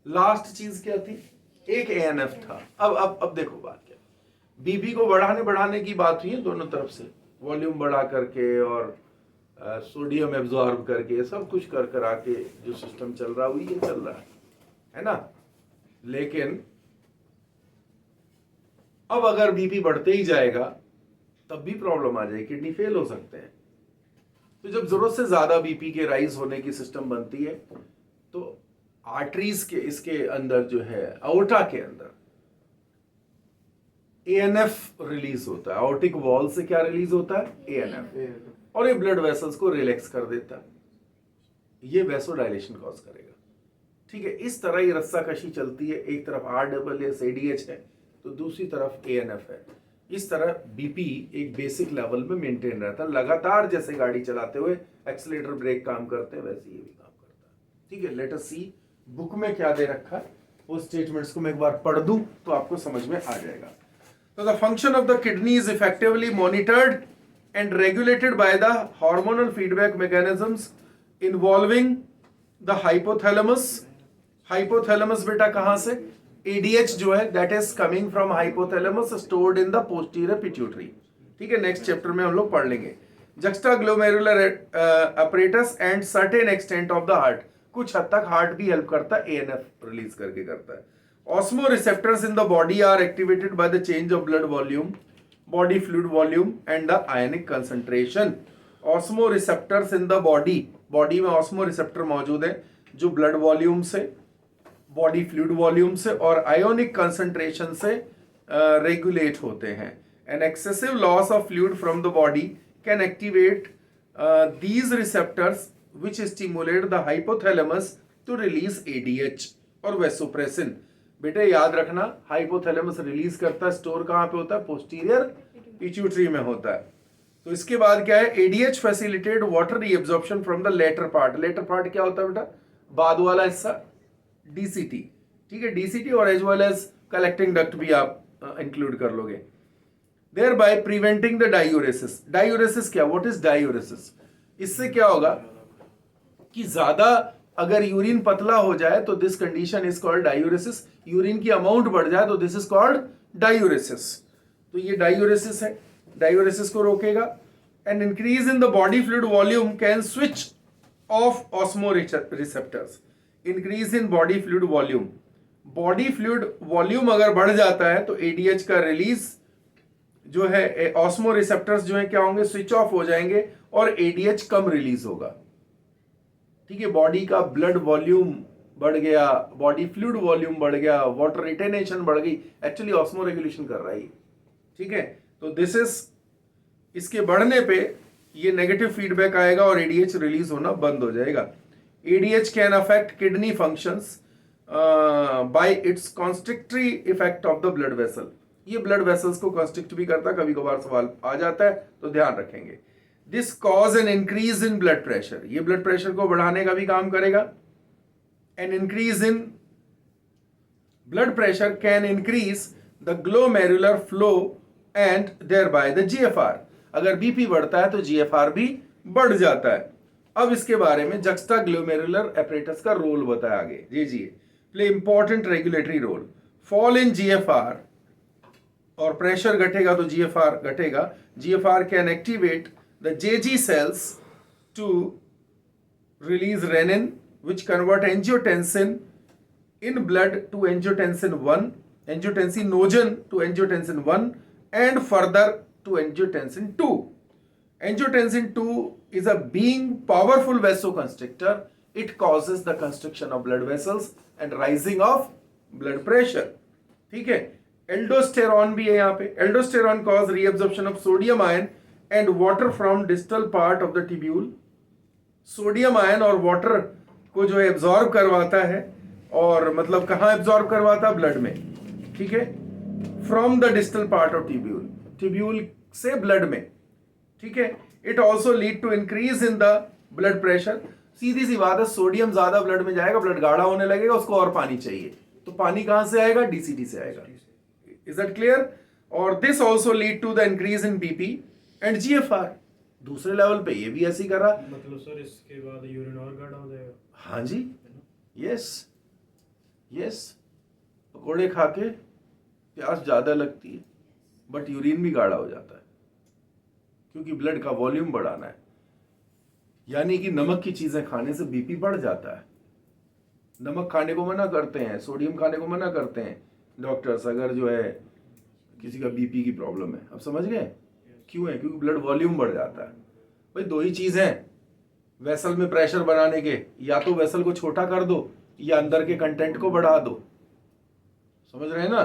लास्ट चीज क्या थी? एक एएनएफ था। अब देखो बात क्या, बीपी को बढ़ाने की बात हुई है दोनों तरफ से, वॉल्यूम बढ़ा करके और सोडियम एब्जॉर्ब करके, सब कुछ कर करा के जो सिस्टम चल रहा है ये चल रहा है ना। लेकिन अब अगर बीपी बढ़ते ही जाएगा तब भी प्रॉब्लम आ जाएगी, किडनी फेल हो सकते हैं। तो जब जरूरत से ज्यादा बीपी के राइज होने की सिस्टम बनती है तो आर्टरीज के इसके अंदर जो है आउटा के अंदर एएनएफ रिलीज होता है। आउटिक वॉल से क्या रिलीज होता है? एएनएफ, और ये ब्लड वेसल्स को रिलैक्स कर देता है, ये वैसोडाइलेशन कॉज करेगा। ठीक है, इस तरह ये रस्साकशी चलती है। एक तरफ RSS एडीएच है तो दूसरी तरफ एएनएफ है। इस तरह बीपी एक बेसिक लेवल में मेंटेन रहता है लगातार। जैसे गाड़ी चलाते हुए एक्सीलरेटर ब्रेक काम करते हैं वैसे ये भी काम करता है। ठीक है, लेट अस सी बुक में क्या दे रखा है, वो स्टेटमेंट्स को मैं एक बार पढ़ दूं तो आपको समझ में आ जाएगा। So the function of the kidney is effectively monitored and regulated by the hormonal feedback mechanisms involving the hypothalamus. Hypothalamus बेटा कहां से? ADH जो है that is coming from hypothalamus stored in the posterior pituitary. ठीक है, next chapter में हम लोग पढ़ लेंगे। Juxtaglomerular apparatus and certain extent of the heart. कुछ हद तक हार्ट भी हेल्प करता है, ANF रिलीज करके करता है। Osmoreceptors in the body are activated by the change of blood volume, body fluid volume and the ionic concentration. Osmoreceptors in the body, body में ऑस्मोरिसेप्टर मौजूद है जो ब्लड वॉल्यूम से, बॉडी फ्लूइड वॉल्यूम से और आयोनिक कंसंट्रेशन से regulate होते हैं. An excessive loss of fluid from the body can activate these receptors which stimulate the hypothalamus to release ADH और vasopressin. बेटे याद रखना, हाइपोथैलेमस रिलीज करता है, स्टोर कहाँ पे होता है? पोस्टीरियर पिट्यूटरी में होता है. तो इसके बाद क्या है? ADH facilitate water reabsorption from the latter part. Latter part क्या होता है बेटा? बाद वाला हिस्सा, DCT. ठीक है, DCT और as well as collecting duct भी आप इंक्लूड कर लोगे. thereby preventing the diuresis. Diuresis क्या? What is diuresis? इससे क्या होगा कि ज्यादा अगर यूरिन पतला हो जाए तो this condition is called diuresis. Urine की अमाउंट बढ़ जाए तो दिस इज कॉल्ड डायूरेसिस. तो ये डायूरेसिस है, डायूरेसिस को रोकेगा. And increase in the body fluid volume can switch off osmoreceptors. Increase in body fluid volume, body fluid volume अगर बढ़ जाता है तो एडीएच का रिलीज जो है, ऑस्मोरिसेप्टर्स जो है क्या होंगे? स्विच ऑफ हो जाएंगे और एडीएच कम रिलीज होगा. ठीक है, बॉडी का ब्लड वॉल्यूम बढ़ गया, बॉडी फ्लूइड वॉल्यूम बढ़ गया, वाटर रिटेनेशन बढ़ गई. एक्चुअली ऑस्मो रेगुलेशन कर रहा है. ठीक है, तो दिस इज, इसके बढ़ने पे ये नेगेटिव फीडबैक आएगा और एडीएच रिलीज होना बंद हो जाएगा. ADH can affect kidney functions bye it's constrictory effect of the blood vessel. ये ब्लड वेसल्स को कंस्ट्रिक्ट भी करता है, कभी कभार सवाल आ जाता है तो ध्यान रखेंगे. This cause an increase in blood pressure. ये ब्लड प्रेशर को बढ़ाने का भी काम करेगा. An increase in blood pressure can increase the glomerular flow and thereby the GFR. अगर बीपी बढ़ता है तो जीएफआर भी बढ़ जाता है. अब इसके बारे में जक्स्टा ग्लोमेरुलर एपरेटस का रोल बताया आगे. जी play important regulatory role. Fall in GFR और प्रेशर घटेगा तो जीएफआर घटेगा. GFR can activate the JG cells to release renin which convert angiotensin in blood to angiotensin 1, angiotensinogen to angiotensin 1 and further to angiotensin 2. Angiotensin 2 is a being powerful vasoconstrictor. It causes the constriction of blood vessels and rising of blood pressure. ठीक है, aldosterone भी है यहाँ पे. Aldosterone cause reabsorption of sodium ion and water from distal part of the tubule. Sodium ion और water को जो absorb करवाता है, और मतलब कहाँ एब्जॉर्ब करवाता है? ब्लड में. ठीक है, from the distal part of tubule, tubule से ब्लड में. ठीक है, it also lead to increase in the blood pressure. सीधी सी बात है, सोडियम ज्यादा ब्लड में जाएगा, ब्लड गाढ़ा होने लगेगा, उसको और पानी चाहिए, तो पानी कहां से आएगा? डीसीटी से आएगा. Is that clear? और this also lead to the increase in BP and GFR. दूसरे लेवल पे ये भी ऐसे ही कर रहा. मतलब सर इसके बाद यूरिन और गाढ़ा हो जाएगा? हाँ जी, यस. पकोड़े खा के प्यास ज्यादा लगती है बट यूरिन भी गाढ़ा हो जाता है, क्योंकि ब्लड का वॉल्यूम बढ़ाना है. यानी कि नमक की चीजें खाने से बीपी बढ़ जाता है. नमक खाने को मना करते हैं, सोडियम खाने को मना करते हैं डॉक्टर्स, अगर जो है किसी का बीपी की प्रॉब्लम है. अब समझ गए क्यों है? क्योंकि ब्लड वॉल्यूम बढ़ जाता है. भाई दो ही चीज है वेसल में प्रेशर बनाने के, या तो वेसल को छोटा कर दो या अंदर के कंटेंट को बढ़ा दो. समझ रहे हैं ना?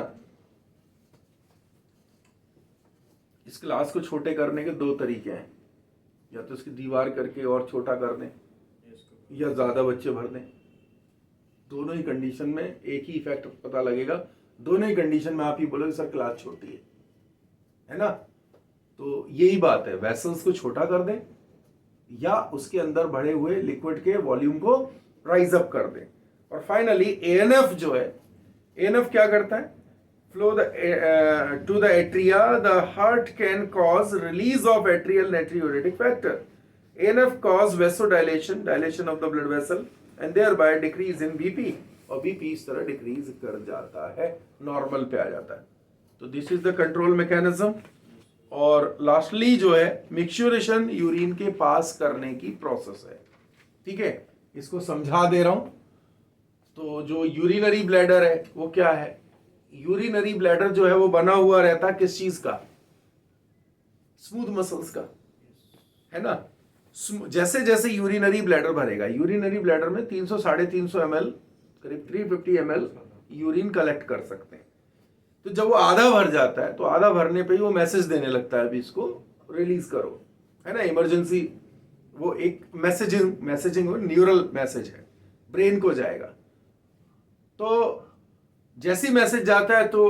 इस क्लास को छोटे करने के दो तरीके हैं, या तो इसकी दीवार करके और छोटा कर दें या ज्यादा बच्चे भर दें. दोनों ही कंडीशन में एक ही इफेक्ट पता लगेगा. दोनों ही कंडीशन में आप ही बोलोगे सर क्लास छोटी है ना? तो यही बात है, वेसल्स को छोटा कर दें या उसके अंदर बढ़े हुए लिक्विड के वॉल्यूम को राइज अप कर दें. और फाइनली एएनएफ जो है, एएनएफ क्या करता है? Flow to the atria. The heart can cause release of atrial natriuretic factor. ANF cause vasodilation, dilation of the blood vessel and thereby decrease in BP. और BP इस तरह डिक्रीज कर जाता है, नॉर्मल पे आ जाता है. तो this is the control mechanism. और लास्टली जो है मिक्सचुरेशन यूरिन के पास करने की प्रोसेस है. ठीक है, इसको समझा दे रहा हूं. तो जो यूरिनरी ब्लैडर है वो क्या है? यूरिनरी ब्लैडर जो है वो बना हुआ रहता है किस चीज का? स्मूथ मसल्स का, है ना। जैसे जैसे यूरिनरी ब्लैडर भरेगा, यूरिनरी ब्लैडर में 300 350 ml, करीब 350 ml यूरिन कलेक्ट कर सकते हैं। तो जब वो आधा भर जाता है तो आधा भरने पे ही वो मैसेज देने लगता है अभी इसको रिलीज करो, है ना। इमरजेंसी, वो एक मैसेजिंग न्यूरल मैसेज है, ब्रेन को जाएगा। तो जैसी मैसेज जाता है तो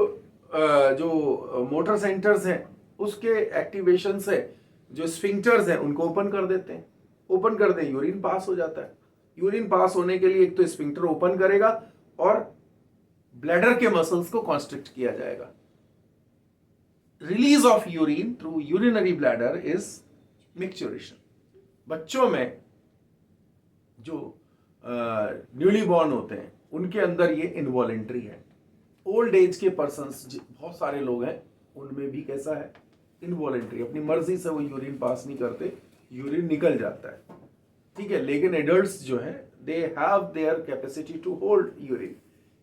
जो मोटर सेंटर्स हैं उसके एक्टिवेशन से जो स्फिंक्टर्स हैं उनको ओपन कर देते हैं। ओपन कर दें, यूरिन पास हो जाता है। यूरिन पास होने के लिए एक तो स्फिंक्टर ओपन करेगा और ब्लैडर के मसल्स को कॉन्स्ट्रिक्ट किया जाएगा। Release of urine through urinary bladder is micturition. बच्चों में जो न्यूली बॉर्न होते हैं उनके अंदर ये इनवॉलेंट्री है। ओल्ड एज के पर्सन्स बहुत सारे लोग हैं, उनमें भी कैसा है? इनवॉलेंट्री। अपनी मर्जी से वो यूरिन पास नहीं करते, यूरिन निकल जाता है, ठीक है। लेकिन एडल्ट्स जो हैं they have their capacity to hold urine,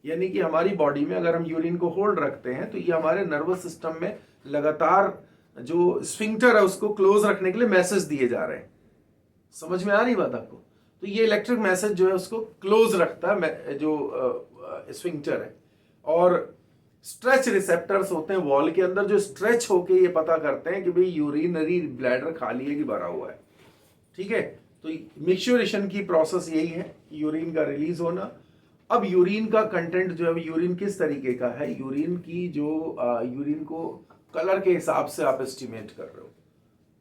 यानी कि हमारी बॉडी में अगर हम यूरिन को होल्ड रखते हैं तो ये हमारे नर्वस सिस्टम में लगातार जो स्फिंक्टर है उसको क्लोज रखने के लिए मैसेज दिए जा रहे हैं। समझ में आ रही बात आपको? तो ये इलेक्ट्रिक मैसेज जो है उसको क्लोज रखता है जो स्फिंक्टर है। और स्ट्रेच रिसेप्टर्स होते हैं वॉल के अंदर जो स्ट्रेच होके ये पता करते हैं कि भाई यूरिनरी ब्लैडर खाली है कि भरा हुआ है, ठीक है। तो मिक्सचुरेशन की प्रोसेस यही है, यूरिन का रिलीज होना। अब यूरिन का कंटेंट जो है, यूरिन किस तरीके का है? यूरिन की जो यूरिन को कलर के हिसाब से आप एस्टिमेट कर रहे हो,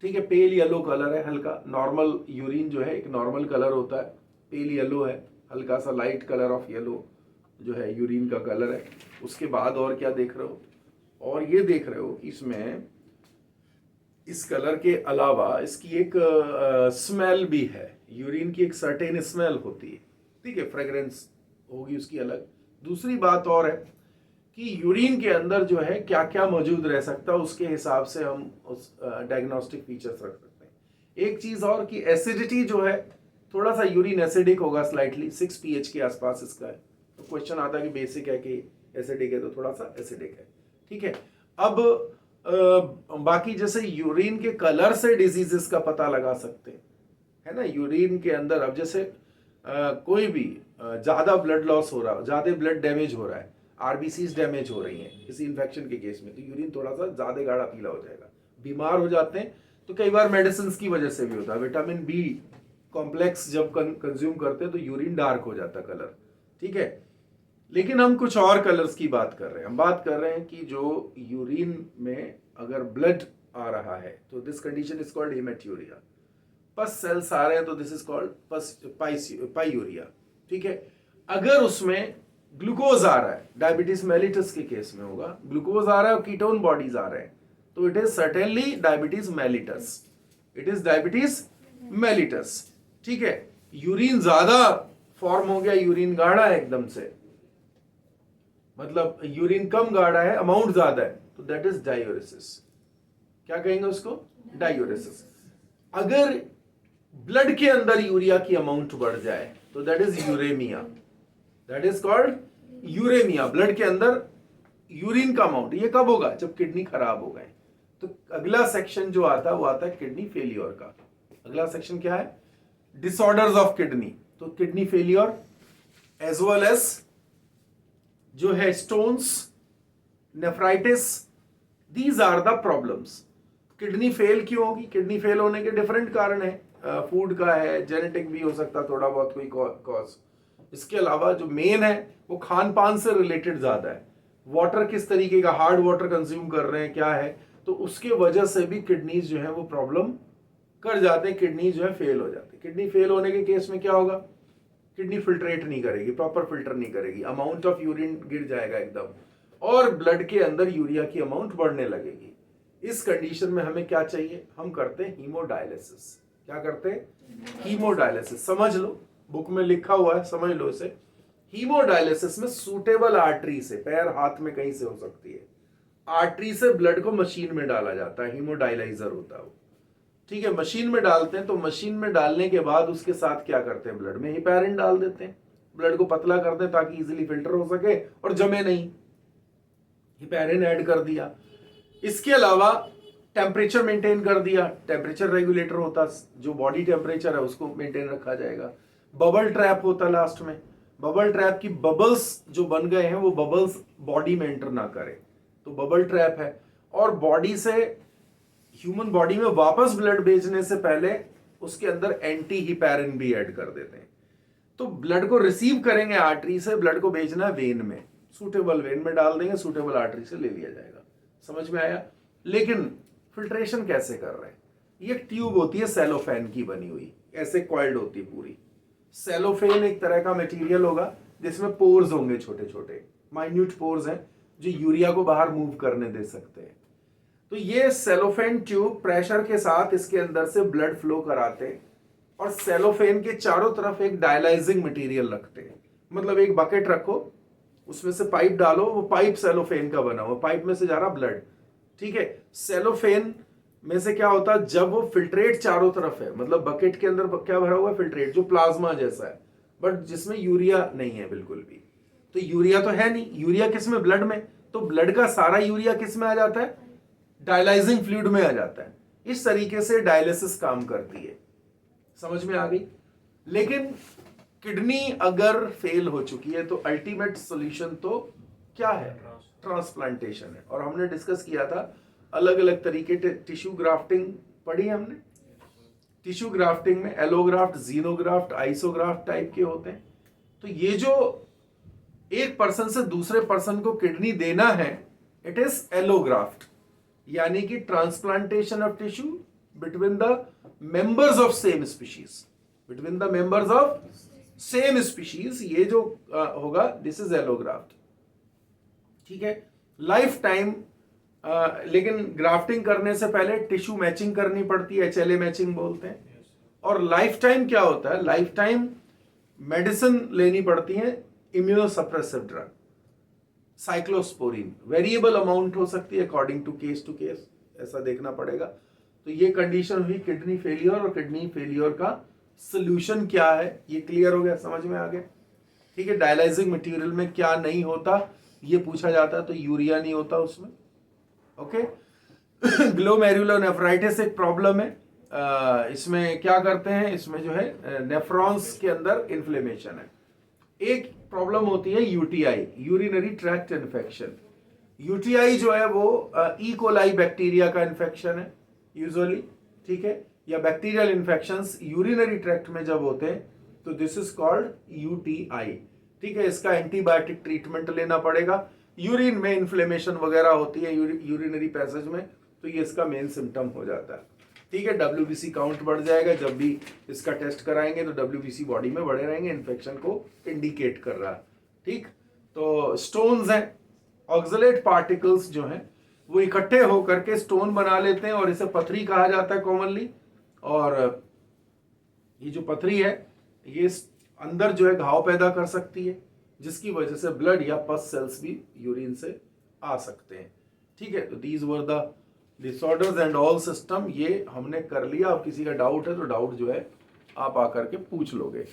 ठीक है। पेल येलो कलर है हल्का, नॉर्मल यूरिन जो है एक नॉर्मल कलर होता है, पेल येलो है, हल्का सा लाइट कलर ऑफ येलो जो है यूरिन का कलर है। उसके बाद और क्या देख रहे हो? और ये देख रहे हो कि इसमें इस कलर के अलावा इसकी एक स्मेल भी है। यूरिन की एक सर्टेन स्मेल होती है, ठीक है, फ्रेग्रेंस होगी उसकी अलग। दूसरी बात और है कि यूरिन के अंदर जो है क्या क्या मौजूद रह सकता है, उसके हिसाब से हम उस डायग्नोस्टिक फीचर्स रख सकते हैं। एक चीज और कि एसिडिटी जो है, थोड़ा सा यूरिन एसिडिक होगा, स्लाइटली 6 pH के आसपास इसका है। तो क्वेश्चन आता है कि बेसिक है कि एसिडिक है, तो थोड़ा सा एसिडिक है, ठीक है। अब बाकी जैसे यूरिन के कलर से डिजीजेस का पता लगा सकते हैं, है ना। यूरिन के अंदर अब जैसे कोई भी ज्यादा ब्लड लॉस हो रहा है, ज्यादा ब्लड डैमेज हो रहा है, आरबीसीज डैमेज हो रही हैं किसी इन्फेक्शन के केस में, तो यूरिन थोड़ा सा ज्यादा गाढ़ा पीला हो जाएगा। बीमार हो जाते हैं तो कई बार मेडिसिन की वजह से भी होता है। विटामिन बी कॉम्प्लेक्स जब कंज्यूम करते हैं तो यूरिन डार्क हो जाता है कलर, ठीक है। लेकिन हम कुछ और कलर्स की बात कर रहे हैं। हम बात कर रहे हैं कि जो यूरिन में अगर ब्लड आ रहा है तो this condition is called haematuria. Pus cells आ रहे हैं तो दिस इज कॉल्ड पाइयूरिया, ठीक है। अगर उसमें ग्लूकोज आ रहा है, डायबिटीज मेलिटस के केस में होगा, ग्लूकोज आ रहा है और कीटोन बॉडीज आ रहे हैं, तो it is certainly diabetes mellitus, it is diabetes mellitus, ठीक है। यूरिन ज्यादा फॉर्म हो गया, यूरिन गाढ़ा है एकदम से, मतलब यूरिन कम गाढ़ा है, अमाउंट ज्यादा है, तो दैट इज डायूरेसिस। क्या कहेंगे उसको? डायूरेसिस। अगर ब्लड के अंदर यूरिया की अमाउंट बढ़ जाए तो that is uremia, that is called uremia. Blood के अंदर यूरिन का अमाउंट, ये कब होगा? जब किडनी खराब हो गए। तो अगला सेक्शन जो आता है वो आता है किडनी फेलियर का। अगला सेक्शन क्या है? Disorders of kidney. तो kidney failure as well as जो है stones, nephritis, these are the problems. Kidney fail क्यों होगी? किडनी फेल होने के डिफरेंट कारण है, फूड का है, जेनेटिक भी हो सकता है थोड़ा बहुत कोई कॉज। इसके अलावा जो मेन है वो खान पान से रिलेटेड ज्यादा है। वाटर किस तरीके का, हार्ड वाटर कंज्यूम कर रहे हैं, क्या है, तो उसके वजह से भी किडनीज जो है वो प्रॉब्लम कर जाते हैं, किडनी जो है फेल हो जाती है। किडनी फेल होने के केस में क्या होगा? किडनी फिल्ट्रेट नहीं करेगी, प्रॉपर फिल्टर नहीं करेगी, अमाउंट ऑफ यूरिन गिर जाएगा एकदम, और ब्लड के अंदर यूरिया की अमाउंट बढ़ने लगेगी। इस कंडीशन में हमें क्या चाहिए? हम करते हैं हीमोडायलिसिस। क्या करते हैं? हीमोडायलिसिस। समझ लो, बुक में लिखा हुआ है, समझ लो इसे। हीमोडायलिसिस में सूटेबल आर्टरी से, पैर हाथ में कहीं से हो सकती है, आर्टरी से ब्लड को मशीन में डाला जाता है, हीमोडायलाइजर होता है वो, ठीक है। मशीन में डालते हैं, तो मशीन में डालने के बाद उसके साथ क्या करते हैं? ब्लड में हेपारिन डाल देते हैं। ब्लड को पतला कर दें ताकि इजीली फिल्टर हो सके और जमे नहीं, हिपैरिन ऐड कर दिया। इसके अलावा टेम्परेचर मेंटेन कर दिया, टेम्परेचर रेगुलेटर होता, जो बॉडी टेम्परेचर है उसको मेंटेन रखा जाएगा। बबल ट्रैप होता लास्ट में, बबल ट्रैप की बबल्स जो बन गए हैं वो बबल्स बॉडी में एंटर ना करें, तो बबल ट्रैप है। और बॉडी से ह्यूमन बॉडी में वापस ब्लड भेजने से पहले उसके अंदर एंटी हिपैरिन भी ऐड कर देते हैं। तो ब्लड को रिसीव करेंगे आर्टरी से, ब्लड को भेजना है वेन में, सूटेबल वेन में डाल देंगे, सूटेबल आर्टरी से ले लिया जाएगा। समझ में आया? लेकिन फिल्ट्रेशन कैसे कर रहे हैं? ये एक ट्यूब होती है सेलोफेन की बनी हुई, ऐसे कॉइल्ड होती है पूरी। सेलोफेन एक तरह का मटेरियल होगा जिसमें पोर्स होंगे, छोटे छोटे माइन्यूट पोर्स हैं जो यूरिया को बाहर मूव करने दे सकते हैं। तो ये सेलोफेन ट्यूब प्रेशर के साथ इसके अंदर से ब्लड फ्लो कराते हैं और सेलोफेन के चारों तरफ एक डायलाइजिंग मटेरियल रखते हैं। मतलब एक बकेट रखो, उसमें से पाइप डालो, वो पाइप सेलोफेन का बना हुआ, पाइप में से जा रहा ब्लड, ठीक है। सेलोफेन में से क्या होता है, जब वो फिल्ट्रेट चारों तरफ है, मतलब बकेट के अंदर क्या भरा हुआ है, फिल्ट्रेट जो प्लाज्मा जैसा है बट जिसमें यूरिया नहीं है बिल्कुल भी। तो यूरिया तो है नहीं, यूरिया किस में, ब्लड में, तो ब्लड का सारा यूरिया किस में आ जाता है, डायलाइजिंग फ्लूइड में आ जाता है। इस तरीके से डायलिसिस काम करती है। समझ में आ गई? लेकिन किडनी अगर फेल हो चुकी है तो अल्टीमेट सॉल्यूशन तो क्या है, ट्रांसप्लांटेशन है। और हमने डिस्कस किया था अलग अलग तरीके, टिश्यू ग्राफ्टिंग पढ़ी हमने। टिश्यू ग्राफ्टिंग में एलोग्राफ्ट, जीनोग्राफ्ट, आइसोग्राफ्ट टाइप के होते हैं। तो ये जो एक पर्सन से दूसरे पर्सन को किडनी देना है, इट इज एलोग्राफ्ट, यानी कि transplantation of tissue between the members of same species, between the members of same species, ये जो होगा दिस इज एलोग्राफ्ट, ठीक है। लाइफ टाइम लेकिन ग्राफ्टिंग करने से पहले टिश्यू मैचिंग करनी पड़ती है, HLA मैचिंग बोलते हैं। और लाइफ टाइम क्या होता है, लाइफ टाइम मेडिसिन लेनी पड़ती है, immunosuppressive drug, cyclosporin, variable amount हो सकती है अकॉर्डिंग टू केस, ऐसा देखना पड़ेगा। तो ये कंडीशन हुई किडनी फेलियर, और किडनी फेलियर का सोल्यूशन क्या है ये क्लियर हो गया, समझ में आ गया, ठीक है। डायलाइजिंग मटेरियल में क्या नहीं होता ये पूछा जाता है, तो यूरिया नहीं होता उसमें, ओके। ग्लोमेरुलोनेफ्राइटिस एक प्रॉब्लम है, इसमें क्या करते हैं, इसमें जो है नेफ्रॉन्स के अंदर इन्फ्लेमेशन है। एक प्रॉब्लम होती है UTI, urinary tract infection. UTI जो है वो ई कोलाई बैक्टीरिया का इन्फेक्शन है यूजुअली, ठीक है, या बैक्टीरियल इन्फेक्शंस यूरिनरी ट्रैक्ट में जब होते हैं तो दिस इज कॉल्ड यूटीआई, ठीक है। इसका एंटीबायोटिक ट्रीटमेंट लेना पड़ेगा। यूरिन में इन्फ्लेमेशन वगैरह होती है यूरिनरी पैसेज में, तो ये इसका मेन सिम्टम हो जाता है, ठीक है। WBC काउंट बढ़ जाएगा, जब भी इसका टेस्ट कराएंगे तो WBC बॉडी में बढ़े रहेंगे, इन्फेक्शन को इंडिकेट कर रहा है, ठीक। तो स्टोन्स हैं, ऑक्सलेट पार्टिकल्स जो हैं वो इकट्ठे होकर के स्टोन बना लेते हैं और इसे पथरी कहा जाता है कॉमनली। और ये जो पथरी है ये अंदर जो है घाव पैदा कर सकती है, जिसकी वजह से ब्लड या पस सेल्स भी यूरिन से आ सकते हैं, ठीक है। तो these were the disorders and all system, ये हमने कर लिया। अब किसी का डाउट है तो डाउट जो है आप आकर के पूछ लोगे।